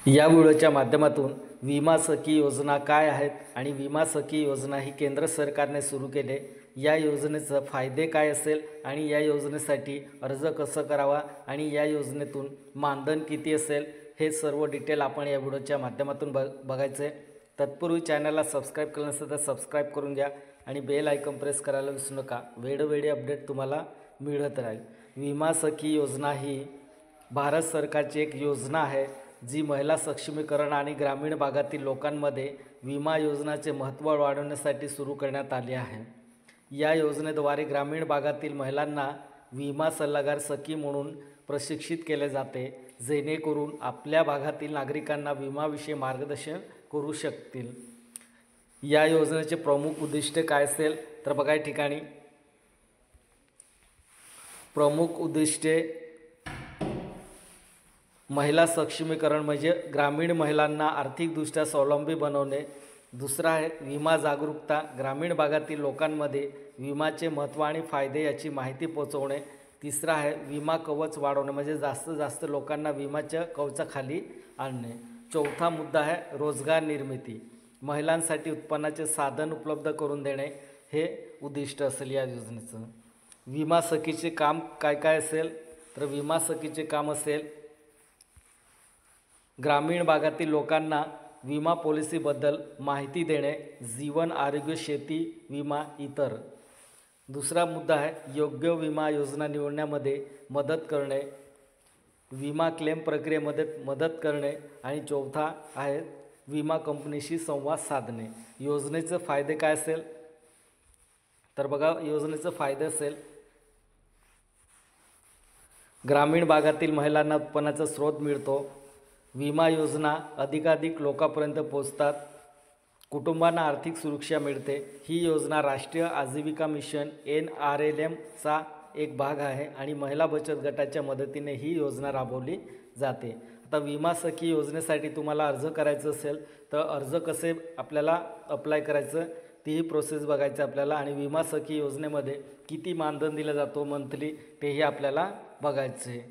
या व्हिडिओच्या माध्यमातून विमा सखी योजना काय आहेत आणि विमा सखी योजना ही केंद्र सरकारने सुरू केले, या योजनेचे फायदे काय असेल आणि या योजनेसाठी अर्ज कसा करावा आणि या योजनेतून मानधन किती असेल हे सर्व डिटेल आपण या व्हिडिओच्या माध्यमातून बघायचे। तत्पूर्वी चॅनलला सबस्क्राइब केलं नसेल तर सबस्क्राइब करून घ्या आणि बेल आयकॉन प्रेस करायला विसरू नका, वेळोवेळी अपडेट तुम्हाला मिळत राहील। विमा सखी योजना ही भारत सरकारची एक योजना आहे जी महिला सक्षमीकरण आणि ग्रामीण भागातील लोकांमध्ये विमा योजनाचे महत्त्व वाढवण्यासाठी सुरू करण्यात आली आहे। या योजनेद्वारे ग्रामीण भागातील महिलांना विमा सल्लागार सखी म्हणून प्रशिक्षित केले जाते, जेणेकरून आपल्या भागातील नागरिकांना विमाविषयी मार्गदर्शन करू शकतील। या योजनेचे प्रमुख उद्दिष्ट काय असेल तर बघा, या ठिकाणी प्रमुख उद्दिष्टे महिला सक्षमीकरण म्हणजे ग्रामीण महिलांना आर्थिकदृष्ट्या स्वावलंबी बनवणे। दुसरा आहे विमा जागरूकता, ग्रामीण भागातील लोकांमध्ये विमाचे महत्त्व आणि फायदे याची माहिती पोहोचवणे। तिसरा आहे विमा कवच वाढवणे, म्हणजे जास्तीत जास्त लोकांना विमाच्या कवचाखाली आणणे। चौथा मुद्दा आहे रोजगार निर्मिती, महिलांसाठी उत्पन्नाचे साधन उपलब्ध करून देणे हे उद्दिष्ट असेल या योजनेचं। विमा सखीचे काम काय काय असेल तर विमा सखीचे काम असेल ग्रामीण भागातील लोकांना विमा पॉलिसीबद्दल माहिती देणे, जीवन आरोग्य शेती विमा इतर। दुसरा मुद्दा आहे योग्य विमा योजना निवडण्यामध्ये मदत करणे, विमा क्लेम प्रक्रियेमध्ये मदत करणे आणि चौथा आहे विमा कंपनीशी संवाद साधणे। योजनेचे फायदे काय असेल तर बघा, योजनेचे फायदे असेल ग्रामीण भागातील महिलांना उत्पन्नाचा स्रोत मिळतो, विमा योजना अधिकाधिक लोकांपर्यंत पोहोचतात, कुटुंबांना आर्थिक सुरक्षा मिळते। ही योजना राष्ट्रीय आजीविका मिशन NRLM चा एक भाग आहे आणि महिला बचत गटाच्या मदतीने ही योजना राबवली जाते। आता विमा सखी योजनेसाठी तुम्हाला अर्ज करायचा असेल तर अर्ज कसे आपल्याला अप्लाय करायचं तीही प्रोसेस बघायचं आपल्याला, आणि विमा सखी योजनेमध्ये किती मानधन दिला जातो मंथली तेही आपल्याला बघायचे।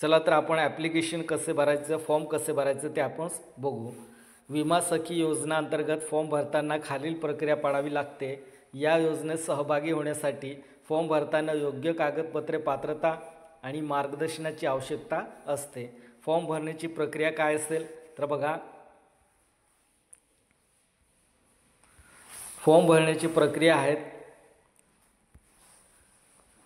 चला तर आपण ॲप्लिकेशन कसे भरायचं, फॉर्म कसे भरायचं ते आपण बघू। विमा सखी योजना अंतर्गत फॉर्म भरताना खालील प्रक्रिया पाळावी लागते। या योजनेत सहभागी होण्यासाठी फॉर्म भरताना योग्य कागदपत्रे, पात्रता आणि मार्गदर्शनाची आवश्यकता असते। फॉर्म भरण्याची प्रक्रिया काय असेल तर बघा, फॉर्म भरण्याची प्रक्रिया आहेत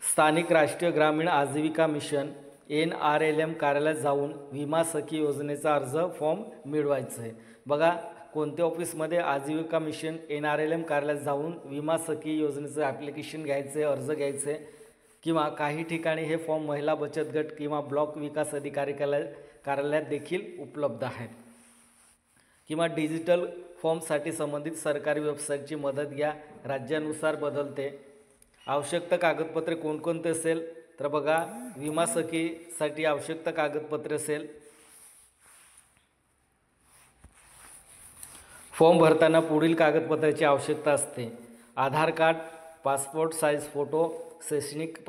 स्थानिक राष्ट्रीय ग्रामीण आजीविका मिशन NRLM कार्यालयात जाऊन विमा सखी योजनेचा अर्ज फॉर्म मिळवायचा आहे। बघा, कोणत्या ऑफिसमध्ये आजीविका मिशन NRLM कार्यालयात जाऊन विमा सखी योजनेचं ॲप्लिकेशन घ्यायचे, अर्ज घ्यायचे, किंवा काही ठिकाणी हे फॉर्म महिला बचत गट किंवा ब्लॉक विकास अधिकारी कार्यालयात देखील उपलब्ध आहेत, किंवा डिजिटल फॉर्मसाठी संबंधित सरकारी वेबसाईटची मदत घ्या, राज्यानुसार बदलते। आवश्यक कागदपत्रे कोणकोणते असेल तर बघा, विमा सखीसाठी आवश्यक कागदपत्रे असेल फॉर्म भरताना पुढील कागदपत्राची आवश्यकता असते: आधार कार्ड, पासपोर्ट साईज फोटो, शैक्षणिक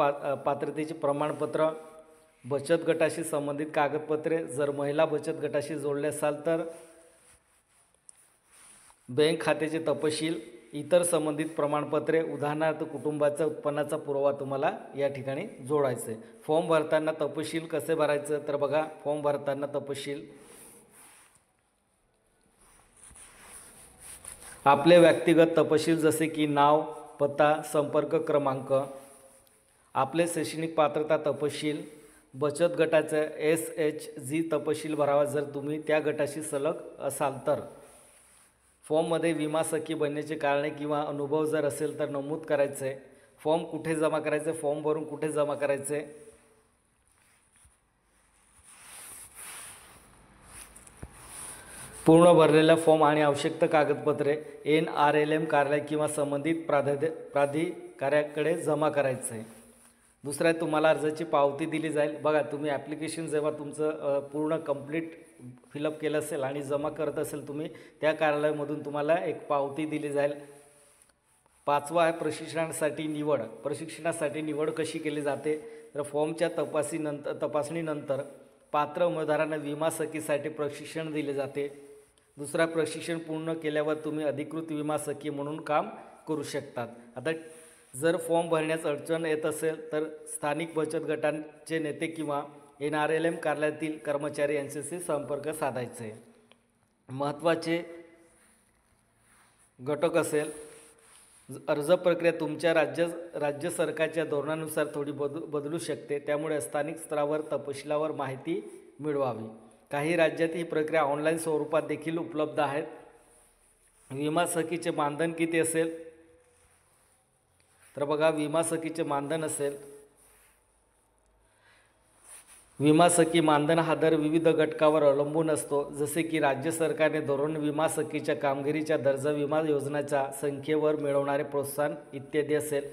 पात्रतेचे प्रमाणपत्र, बचत गटाशी संबंधित कागदपत्रे, जर महिला बचत गटाशी जोडले असाल तर बँक खात्याचे तपशील, इतर संबंधित प्रमाणपत्रे, उदाहरणार्थ कुटुंबाचा उत्पन्नाचा पुरावा तुम्हाला या ठिकाणी जोडायचं आहे। फॉर्म भरताना तपशील कसे भरायचं तर बघा, फॉर्म भरताना तपशील आपले व्यक्तिगत तपशील जसे की नाव, पत्ता, संपर्क क्रमांक, आपले शैक्षणिक पात्रता तपशील, बचत गटाचा SHG तपशील भरावा जर तुम्ही त्या गटाशी संलग्न असाल तर। फॉर्ममध्ये विमा सखी बनण्याचे कारणे किंवा अनुभव जर असेल तर नमूद करायचे आहे। फॉर्म कुठे जमा करायचे, फॉर्म भरून कुठे जमा करायचे, पूर्ण भरलेला फॉर्म आणि आवश्यक कागदपत्रे NRLM कार्यालय किंवा संबंधित प्राधिकाऱ्याकडे जमा करायचे आहे। दुसरा आहे तुम्हाला अर्जाची पावती दिली जाईल। बघा, तुम्ही ॲप्लिकेशन जेव्हा तुमचं पूर्ण कंप्लीट फिलअप केलं असेल आणि जमा करत असेल तुम्ही, त्या कार्यालयामधून तुम्हाला एक पावती दिली जाईल। पाचवा आहे प्रशिक्षणासाठी निवड। प्रशिक्षणासाठी निवड कशी केली जाते तर फॉर्मच्या तपासणीनंतर पात्र उमेदवारांना विमा सखीसाठी प्रशिक्षण दिले जाते। दुसरा, प्रशिक्षण पूर्ण केल्यावर तुम्ही अधिकृत विमा सखी म्हणून काम करू शकतात। आता जर फॉर्म भरण्यास अडचण येत असेल तर स्थानिक बचत गटांचे नेते किंवा NRLM कार्यालयातील कर्मचारी यांच्याशी संपर्क साधायचे। महत्त्वाचे घटक असेल, अर्ज प्रक्रिया तुमच्या राज्य सरकारच्या धोरणानुसार थोडी बदलू शकते, त्यामुळे स्थानिक स्तरावर तपशिलावर माहिती मिळवावी। काही राज्यात ही प्रक्रिया ऑनलाईन स्वरूपात देखील उपलब्ध आहेत। विमा सखीचे मानधन किती असेल तर बघा, विमा सखीचे मानधन असेल, विमा सखी मानधन हा दर विविध घटकावर अवलंबून असतो, जसे की राज्य सरकारने धोरण, विमा सखीच्या कामगिरीच्या दर्जा, विमा योजनाच्या संख्येवर मिळवणारे प्रोत्साहन इत्यादी असेल।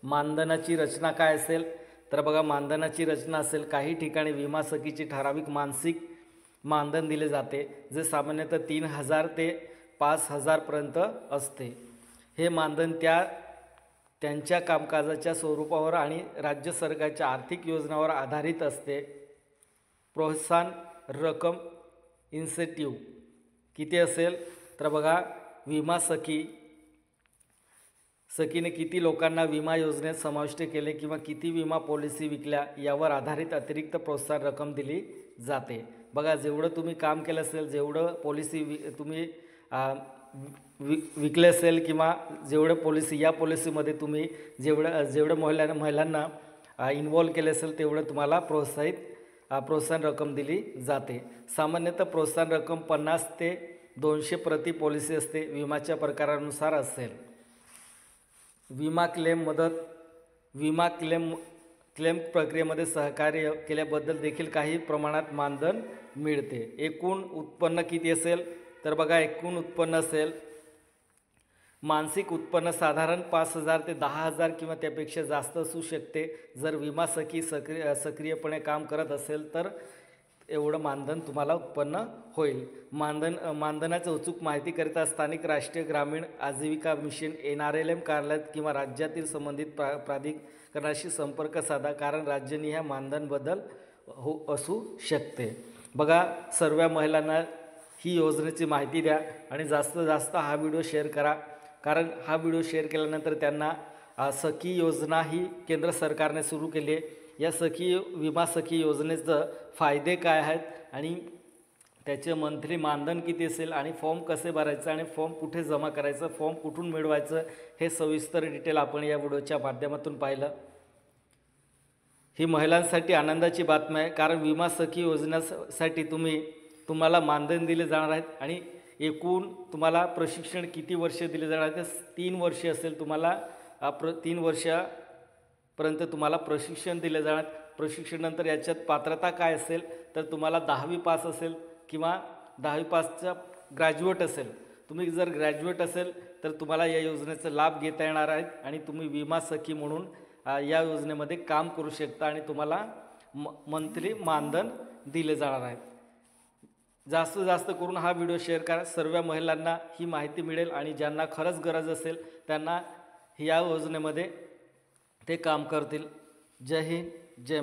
मानधनाची रचना काय असेल तर बघा, मानधनाची रचना असेल, काही ठिकाणी विमा सखीची ठराविक मासिक मानधन दिले जाते, जे सामान्यतः 3000 ते 5000 पर्यंत असते। हे मानधन त्यांच्या कामकाजाच्या स्वरूपावर आणि राज्य सरकारच्या आर्थिक योजनांवर आधारित असते। प्रोत्साहन रक्कम इन्सेंटिव्ह किती असेल तर बघा, विमा सखीने किती लोकांना विमा योजनेत समाविष्ट केले किंवा किती विमा पॉलिसी विकल्या यावर आधारित अतिरिक्त प्रोत्साहन रक्कम दिली जाते। बघा, जेवढं तुम्ही काम केलं असेल, जेवढं पॉलिसी तुम्ही विकले असेल किंवा जेवढं पॉलिसी, या पॉलिसीमध्ये तुम्ही जेवढं महिलांना इन्व्हॉल्व केले असेल तेवढं तुम्हाला प्रोत्साहन रक्कम दिली जाते। सामान्यतः प्रोत्साहन रक्कम 50 ते 200 प्रति पॉलिसी असते, विमाच्या प्रकारानुसार असेल। विमा क्लेम मदत, विमा क्लेम प्रक्रियेमध्ये सहकार्य केल्याबद्दल देखील काही प्रमाणात मानधन मिळते। एकूण उत्पन्न किती असेल तर बघा, एकूण उत्पन्न असेल, मासिक उत्पन्न साधारण 5000 ते 10000 किंवा त्यापेक्षा जास्त असू शकते। जर विमा सखी सक्रियपणे काम करत असेल तर एवढं मानधन तुम्हाला उत्पन्न होईल। मानधनाची अचूक माहिती करिता स्थानिक राष्ट्रीय ग्रामीण आजीविका मिशन NRLM कार्यालयात किंवा राज्यातील संबंधित प्राधिकरणाशी संपर्क साधा, कारण राज्यनिहाय मानधन बदल असू शकते। बघा, सर्व महिलांना ही योजनेची माहिती द्या आणि जास्तीत जास्त हा व्हिडिओ शेअर करा, कारण हा व्हिडिओ शेअर केल्यानंतर त्यांना सखी योजना ही केंद्र सरकारने सुरू केली आहे। या विमा सखी योजनेचं फायदे काय आहेत आणि त्याचे मंथली मानधन किती असेल आणि फॉर्म कसे भरायचं आणि फॉर्म कुठे जमा करायचं, फॉर्म कुठून मिळवायचं, हे सविस्तर डिटेल आपण या व्हिडिओच्या माध्यमातून पाहिलं। ही महिलांसाठी आनंदाची बातमी आहे, कारण विमा सखी योजनेसाठी तुम्हाला मानधन दिले जाणार आहेत आणि एकूण तुम्हाला प्रशिक्षण किती वर्ष दिले जाणार आहे, 3 वर्ष असेल, तुम्हाला 3 वर्षापर्यंत तुम्हाला प्रशिक्षण दिले जाणार। प्रशिक्षणानंतर याच्यात पात्रता काय असेल तर तुम्हाला 10वी पास असेल किंवा 10वी पासचा ग्रॅज्युएट असेल। तुम्ही जर ग्रॅज्युएट असेल तर तुम्हाला या योजनेचा लाभ घेता येणार आहे आणि तुम्ही विमा सखी म्हणून या योजनेमध्ये काम करू शकता आणि तुम्हाला मंथली मानधन दिले जाणार आहे। जास्तीत जास्त करून हा व्हिडिओ शेअर करा, सर्व महिलांना ही माहिती मिळेल आणि ज्यांना खरंच गरज असेल त्यांना या योजनेमध्ये ते काम करतील। जय हिंद, जय